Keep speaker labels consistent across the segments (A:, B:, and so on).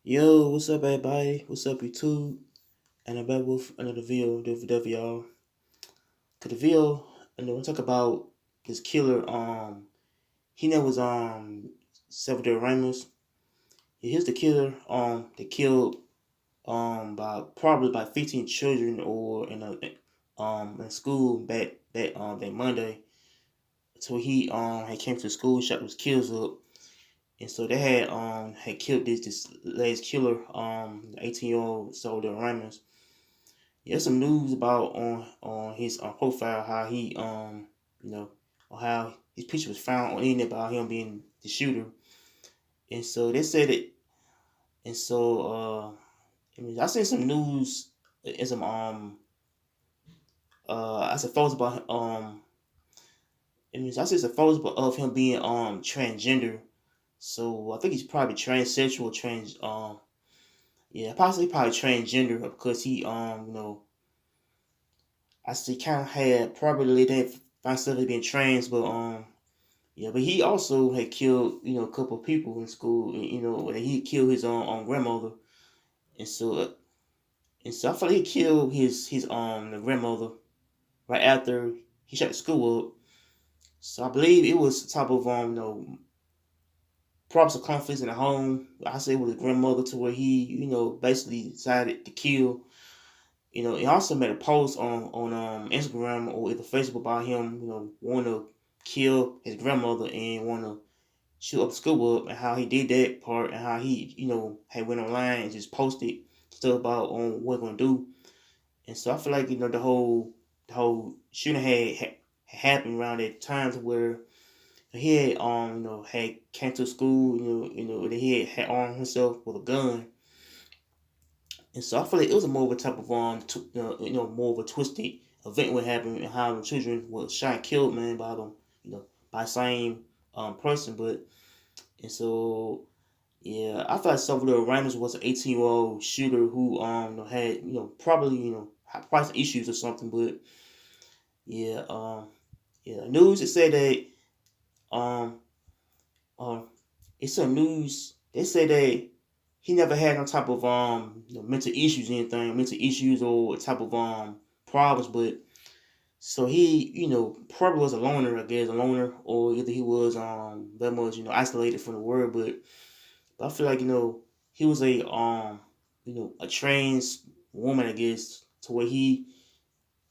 A: Yo, what's up, everybody? What's up, YouTube? And I'm back with another video, y'all. To the video, and we'll talk about this killer. He name was Salvador Ramos. Here's the killer. That killed by probably by 15 children or in school that Monday. So he had came to school, shot those kids up. And so they had killed this last killer, 18-year-old Salvador Ramos. There's some news about on his profile how he you know or how his picture was found on the internet about him being the shooter, and so they said it, and so I seen some news and some I said photos about I seen some photos of him being transgender, so I think he's probably transsexual, trans yeah, possibly probably transgender because he I see kind of had probably didn't find stuff as being trans, but yeah, but he also had killed a couple of people in school. When he killed his own grandmother, and so I feel like he killed his the grandmother right after he shut the school up. So I believe it was type of problems of conflicts in the home. I say with his grandmother to where he basically decided to kill. He also made a post on Instagram or either Facebook about him, wanting to kill his grandmother and want to shoot up the school up, and how he did that part, and how he, had went online and just posted stuff about on what gonna do. And so I feel like the whole shooting had happened around that time to where he had had came to school, that he had armed himself with a gun. And so I feel like it was a more of a type of more of a twisted event what happened, and how the children were shot and killed, man, by them, by the same person. But and so yeah, I thought Salvador Ramos was an 18-year-old shooter who had probably had price issues or something. But yeah, yeah, news it said that um um it's some news they say that he never had no type of mental issues or type of problems. But so he probably was a loner, I guess, a loner, or either he was very much isolated from the world. But I feel like he was a trans woman, I guess, to where he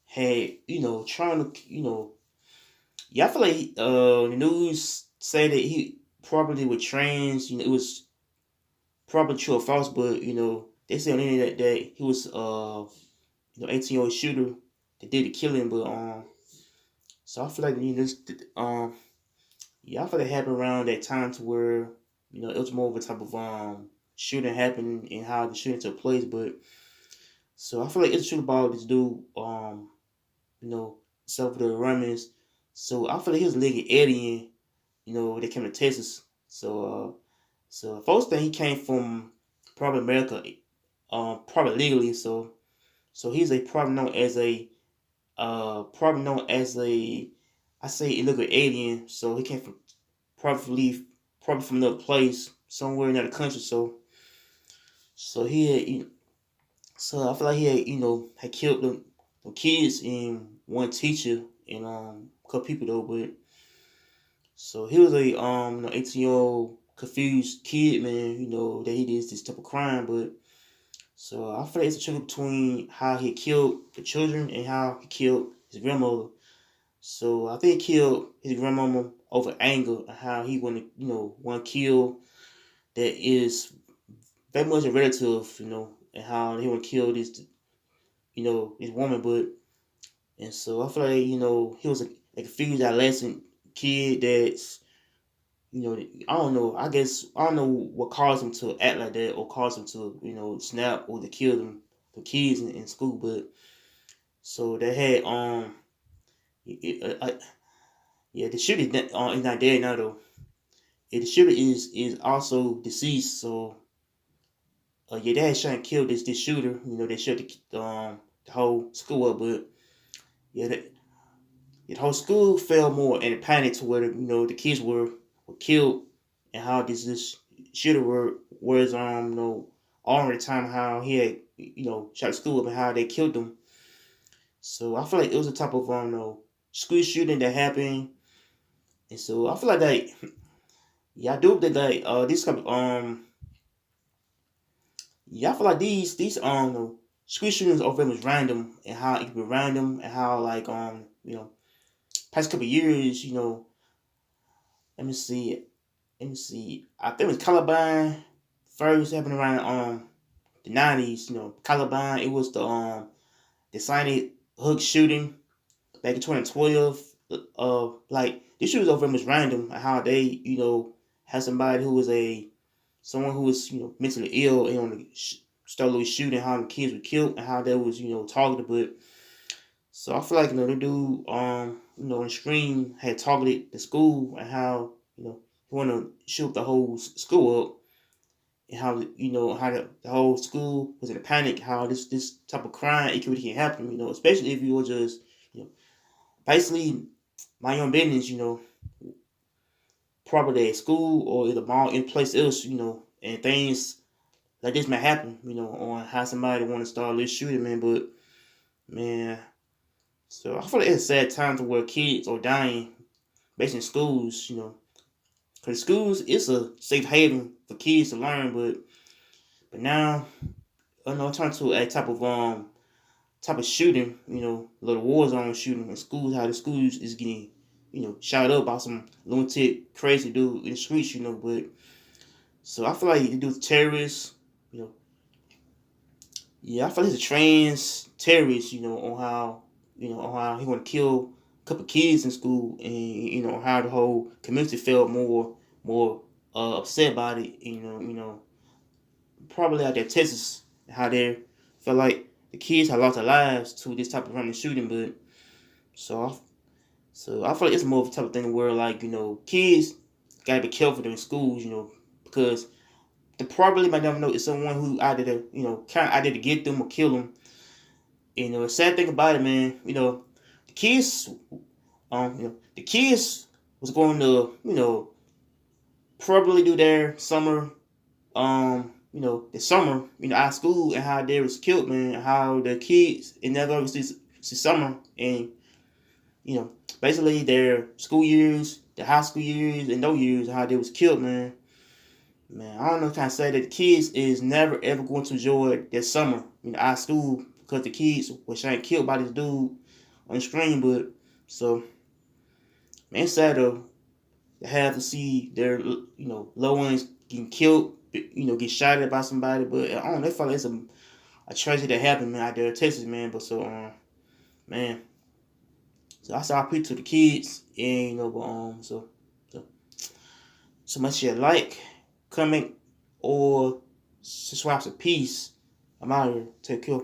A: had trying to yeah, I feel like the news say that he probably was trans. It was probably true or false, but they say on the internet that he was 18-year-old shooter that did the killing. But so I feel like yeah, I feel like it happened around that time to where it was more of a type of shooting happened and how the shooting took place. But so I feel like it's true about this dude you know Salvador Ramos. So I feel like he was a legal alien. They came to Texas. So first thing he came from probably America, probably legally. So he's a probably known as a I say illegal alien. So he came from probably probably from another place, somewhere in another country. So he had, so I feel like he had had killed the kids and one teacher and a couple people though. But so he was a 18-year-old confused kid, man. That he did this type of crime. But so I feel like it's a trigger between how he killed the children and how he killed his grandmother. So I think he killed his grandmama over anger and how he wanted, want to kill that is very much a relative, and how he want to kill this woman. But and so I feel like he was like a confused adolescent kid that's I don't know. I guess I don't know what caused him to act like that or caused him to snap or to kill the kids in school. But so they had yeah, the shooter is not dead now though. Yeah, the shooter is also deceased. So yeah, they had shot and killed this shooter. They shut the whole school up. But yeah, the whole school fell more in a panic to where the kids were killed, and how this shooter was all the time how he had shot the school up and how they killed him. So I feel like it was a type of school shooting that happened, and so I feel like that yeah I do that this kind of yeah I feel like these school shootings are very much random and how it can be random and how like past couple of years let me see I think it was Columbine first happened around the 90s. Columbine, it was the Sonic Hook shooting back in 2012. Like this shit was over much random. How they, had somebody who was someone who was, mentally ill and on the started shooting, how the kids were killed and how they was, targeted. But so I feel like the dude, on the screen had targeted the school and how, he wanted to shoot the whole school up and how how the whole school was in a panic. How this type of crime it can happen. Especially if you were just basically my own business. Probably at school or at the mall, in place else. And things like this may happen. On how somebody want to start this shooting, man. But man, so I feel like it's a sad time to where kids are dying, based in schools. Because schools it's a safe haven for kids to learn, but now I know it turned to a type of shooting, little war zone shooting in schools, how the schools is getting, shot up by some lunatic, crazy dude in the streets, but so I feel like the dude's terrorists, you know, yeah, I feel like he's a trans terrorist, on how he want to kill a couple kids in school, and how the whole community felt more upset about it, probably out there Texas, how they felt like the kids had lost their lives to this type of random shooting, but so I feel like it's more of a type of thing where like kids gotta be careful during schools, because they probably might never know it's someone who either to kind of either to get them or kill them. The sad thing about it, man, the kids, the kids was going to probably do their summer the summer, out of school and how they was killed, man, how the kids in that obviously summer and basically their school years, the high school years and those years, how they was killed, man. Man, I don't know if I can say that the kids is never ever going to enjoy their summer, out of school because the kids were trying killed by this dude on the screen, but so man, it's sad though to have to see their loved ones getting killed, get shot at by somebody. But I don't know, I feel like it's a tragedy that happened, man, out there in Texas, man. But so man, so I saw I put to the kids, and but so much you like, comment, or subscribe to peace. I'm out here. Take care.